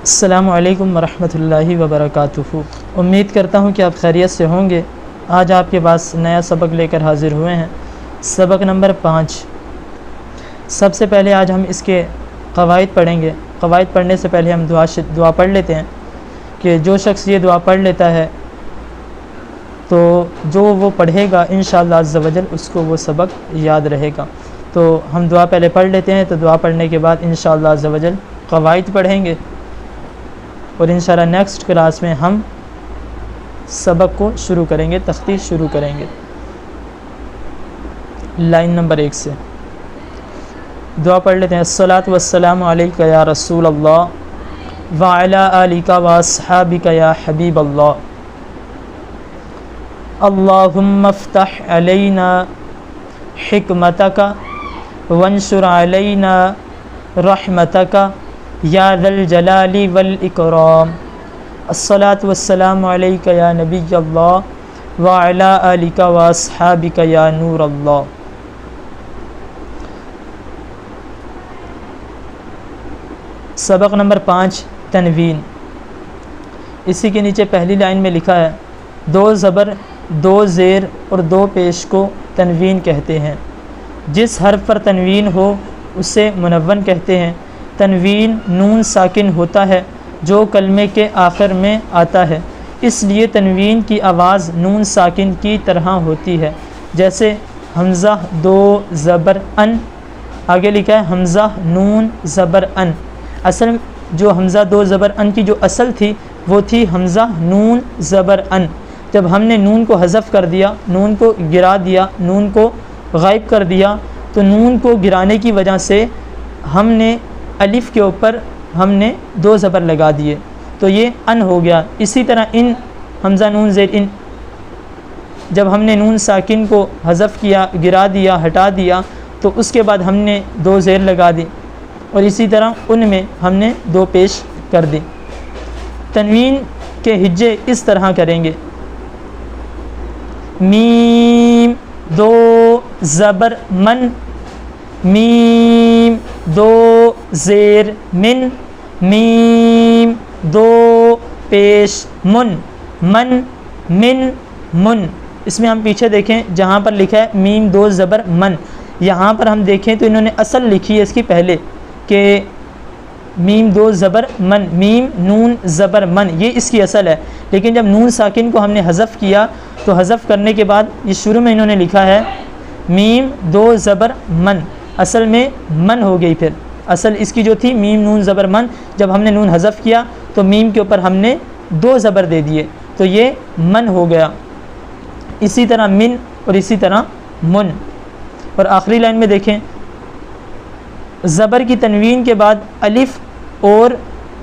अस्सलामु अलैकुम वरहमतुल्लाहि वबरकातुहू। उम्मीद करता हूँ कि आप खैरियत से होंगे। आज आपके पास नया सबक लेकर हाज़िर हुए हैं, सबक नंबर 5। सबसे पहले आज हम इसके क़वाइद पढ़ेंगे। क़वाइद पढ़ने से पहले हम दुआ पढ़ लेते हैं कि जो शख्स ये दुआ पढ़ लेता है तो जो वो पढ़ेगा इंशाअल्लाह अज़्ज़ा वजल उसको वो सबक याद रहेगा। तो हम दुआ पहले पढ़ लेते हैं, तो दुआ पढ़ने के बाद इंशाअल्लाह अज़्ज़ा वजल क़वाइद पढ़ेंगे और इंशाअल्लाह नेक्स्ट क्लास में हम सबक को शुरू करेंगे, तख्तीस शुरू करेंगे। लाइन नंबर 1 से दुआ पढ़ लेते हैं। अस्सलातु वस्सलामु अलैका या रसूल अल्लाह व अला आलिका व अस्हाबिका या हबीब अल्लाह। अल्लाहुम्मा फ़्तह अलैना हिकमतका वंशुर अलैना रहमतका या ज़ल जलाली वल इकराम। अस्सलातु वस्सलामु अलैका या नबी अल्लाह व अला आलिका व अस्हाबिका या नूर अल्लाह। सबक नंबर 5 तनवीन। इसी के नीचे पहली लाइन में लिखा है 2 ज़बर 2 ज़ेर और 2 पेश को तनवीन कहते हैं। जिस हर्फ पर तनवीन हो उसे मुनव्वन कहते हैं। तनवीन नून साकिन होता है जो कलमे के आखिर में आता है, इसलिए तनवीन की आवाज़ नून साकिन की तरह होती है। जैसे हमज़ा 2 ज़बर अन, आगे लिखा है हमज़ा नून ज़बर अन। असल जो हमज़ा 2 ज़बर अन की जो असल थी वो थी हमज़ा नून ज़बर अन। जब हमने नून को हज़फ़ कर दिया, नून को गिरा दिया, नून को गायब कर दिया, तो नून को गिराने की वजह से हमने अलिफ़ के ऊपर हमने 2 ज़बर लगा दिए, तो ये अन हो गया। इसी तरह इन हमज़ा नून ज़ेर इन, जब हमने नून साकिन को हज़फ़ किया, गिरा दिया, हटा दिया, तो उसके बाद हमने 2 ज़ेर लगा दी और इसी तरह उनमें हमने 2 पेश कर दी। तनवीन के हिज्जे इस तरह करेंगे। मीम 2 ज़बर मन, मीम 2 ज़ेर मिन, मीम 2 पेश मुन, मन मिन मुन। इसमें हम पीछे देखें जहाँ पर लिखा है मीम 2 ज़बर मन, यहाँ पर हम देखें तो इन्होंने असल लिखी है इसकी पहले कि मीम 2 ज़बर मन, मीम नून ज़बर मन, ये इसकी असल है। लेकिन जब नून साकिन को हमने हज़फ़ किया तो हज़फ़ करने के बाद ये शुरू में इन्होंने लिखा है मीम 2 ज़बर मन, असल में मन हो गई। फिर असल इसकी जो थी मीम नून ज़बर मन, जब हमने नून हज़फ़ किया तो मीम के ऊपर हमने 2 ज़बर दे दिए, तो ये मन हो गया। इसी तरह मिन और इसी तरह मुन। और आखिरी लाइन में देखें ज़बर की तनवीन के बाद अलिफ़ और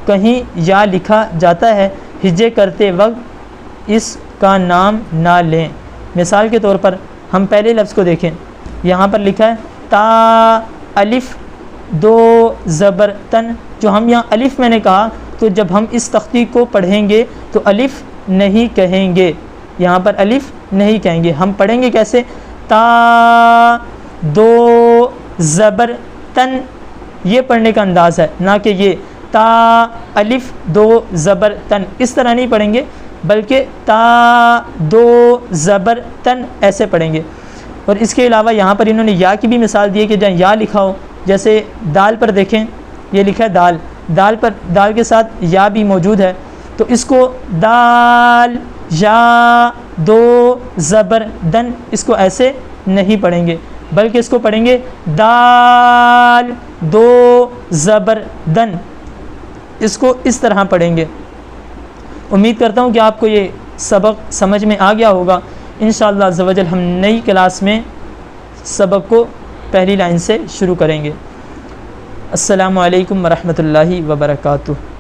कहीं या लिखा जाता है, हिज्जे करते वक्त इसका नाम ना लें। मिसाल के तौर पर हम पहले लफ्ज़ को देखें, यहाँ पर लिखा है ता अलिफ़ 2 ज़बर तन। जो हम यहाँ अलिफ़ मैंने कहा, तो जब हम इस तख्ती को पढ़ेंगे तो अलिफ़ नहीं कहेंगे, यहाँ पर अलिफ़ नहीं कहेंगे। हम पढ़ेंगे कैसे? ता 2 ज़बर तन, ये पढ़ने का अंदाज़ है, ना कि ये ता अलिफ़ 2 ज़बर तन। इस तरह नहीं पढ़ेंगे, बल्कि ता 2 ज़बर तन ऐसे पढ़ेंगे। और इसके अलावा यहाँ पर इन्होंने या की भी मिसाल दी है कि जहाँ या लिखा हो, जैसे दाल पर देखें ये लिखा है दाल, दाल पर दाल के साथ या भी मौजूद है, तो इसको दाल या 2 ज़बर दन, इसको ऐसे नहीं पढ़ेंगे, बल्कि इसको पढ़ेंगे दाल 2 ज़बर दन, इसको इस तरह पढ़ेंगे। उम्मीद करता हूँ कि आपको ये सबक समझ में आ गया होगा। इंशाअल्लाह अज़्ज़ा वजल हम नई क्लास में सबक को पहली लाइन से शुरू करेंगे। अस्सलामु अलैकुम वरहमतुल्लाहि वबरकातुहू।